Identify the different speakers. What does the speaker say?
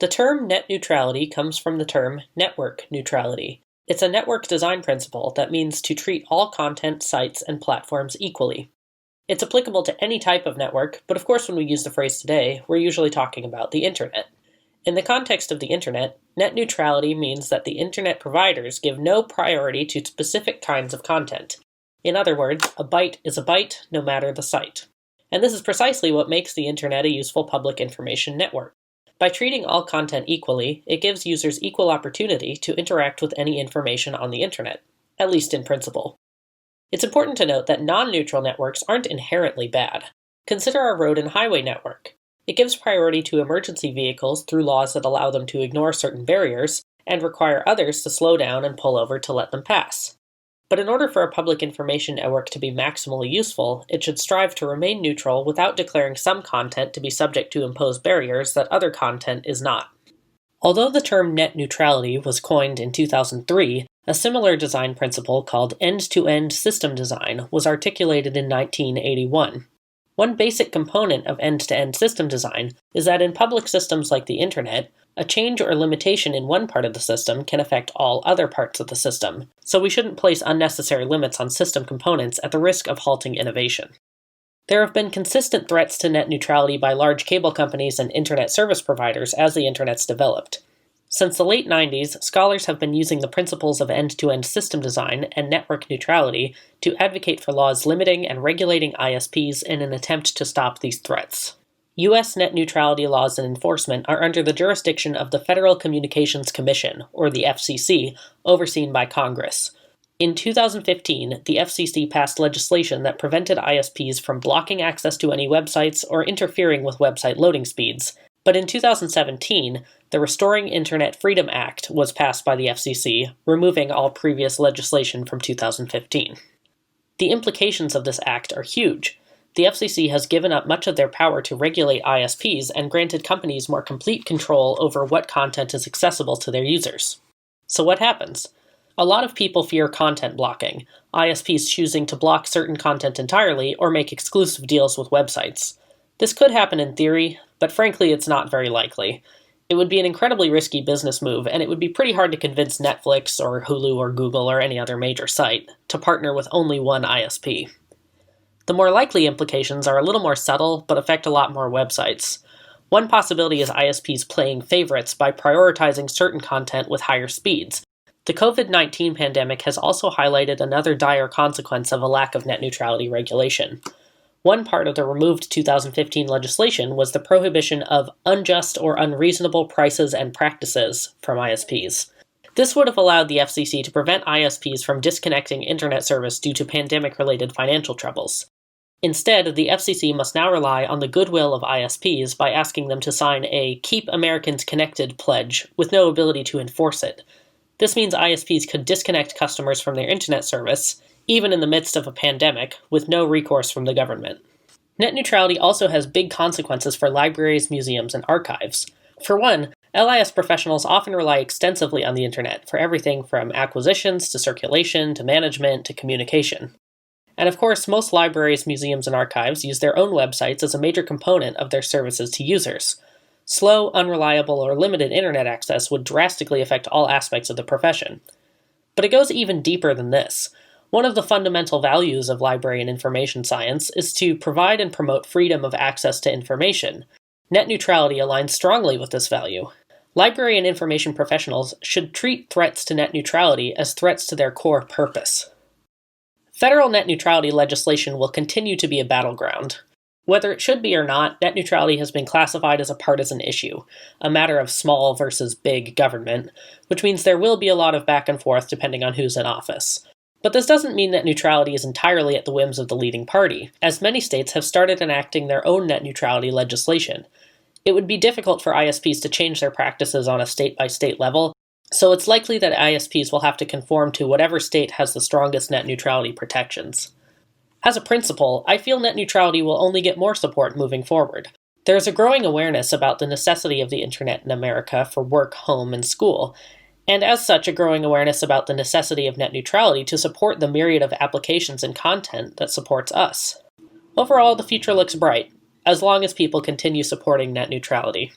Speaker 1: The term net neutrality comes from the term network neutrality. It's a network design principle that means to treat all content, sites, and platforms equally. It's applicable to any type of network, but of course when we use the phrase today, we're usually talking about the internet. In the context of the internet, net neutrality means that the internet providers give no priority to specific kinds of content. In other words, a byte is a byte, no matter the site. And this is precisely what makes the internet a useful public information network. By treating all content equally, it gives users equal opportunity to interact with any information on the internet, at least in principle. It's important to note that non-neutral networks aren't inherently bad. Consider our road and highway network. It gives priority to emergency vehicles through laws that allow them to ignore certain barriers and require others to slow down and pull over to let them pass. But in order for a public information network to be maximally useful, it should strive to remain neutral without declaring some content to be subject to imposed barriers that other content is not. Although the term net neutrality was coined in 2003, a similar design principle called end-to-end system design was articulated in 1981. One basic component of end-to-end system design is that in public systems like the internet, a change or limitation in one part of the system can affect all other parts of the system, so we shouldn't place unnecessary limits on system components at the risk of halting innovation. There have been consistent threats to net neutrality by large cable companies and internet service providers as the internet's developed. Since the late 90s, scholars have been using the principles of end-to-end system design and network neutrality to advocate for laws limiting and regulating ISPs in an attempt to stop these threats. U.S. net neutrality laws and enforcement are under the jurisdiction of the Federal Communications Commission, or the FCC, overseen by Congress. In 2015, the FCC passed legislation that prevented ISPs from blocking access to any websites or interfering with website loading speeds. But in 2017, the Restoring Internet Freedom Act was passed by the FCC, removing all previous legislation from 2015. The implications of this act are huge. The FCC has given up much of their power to regulate ISPs and granted companies more complete control over what content is accessible to their users. So what happens? A lot of people fear content blocking, ISPs choosing to block certain content entirely or make exclusive deals with websites. This could happen in theory, but frankly it's not very likely. It would be an incredibly risky business move, and it would be pretty hard to convince Netflix or Hulu or Google or any other major site to partner with only one ISP. The more likely implications are a little more subtle, but affect a lot more websites. One possibility is ISPs playing favorites by prioritizing certain content with higher speeds. The COVID-19 pandemic has also highlighted another dire consequence of a lack of net neutrality regulation. One part of the removed 2015 legislation was the prohibition of unjust or unreasonable prices and practices from ISPs. This would have allowed the FCC to prevent ISPs from disconnecting internet service due to pandemic-related financial troubles. Instead, the FCC must now rely on the goodwill of ISPs by asking them to sign a Keep Americans Connected pledge with no ability to enforce it. This means ISPs could disconnect customers from their internet service, even in the midst of a pandemic, with no recourse from the government. Net neutrality also has big consequences for libraries, museums, and archives. For one, LIS professionals often rely extensively on the internet for everything from acquisitions to circulation to management to communication. And of course, most libraries, museums, and archives use their own websites as a major component of their services to users. Slow, unreliable, or limited internet access would drastically affect all aspects of the profession. But it goes even deeper than this. One of the fundamental values of library and information science is to provide and promote freedom of access to information. Net neutrality aligns strongly with this value. Library and information professionals should treat threats to net neutrality as threats to their core purpose. Federal net neutrality legislation will continue to be a battleground. Whether it should be or not, net neutrality has been classified as a partisan issue, a matter of small versus big government, which means there will be a lot of back and forth depending on who's in office. But this doesn't mean net neutrality is entirely at the whims of the leading party, as many states have started enacting their own net neutrality legislation. It would be difficult for ISPs to change their practices on a state-by-state level, so it's likely that ISPs will have to conform to whatever state has the strongest net neutrality protections. As a principle, I feel net neutrality will only get more support moving forward. There is a growing awareness about the necessity of the internet in America for work, home, and school, and as such a growing awareness about the necessity of net neutrality to support the myriad of applications and content that supports us. Overall, the future looks bright, as long as people continue supporting net neutrality.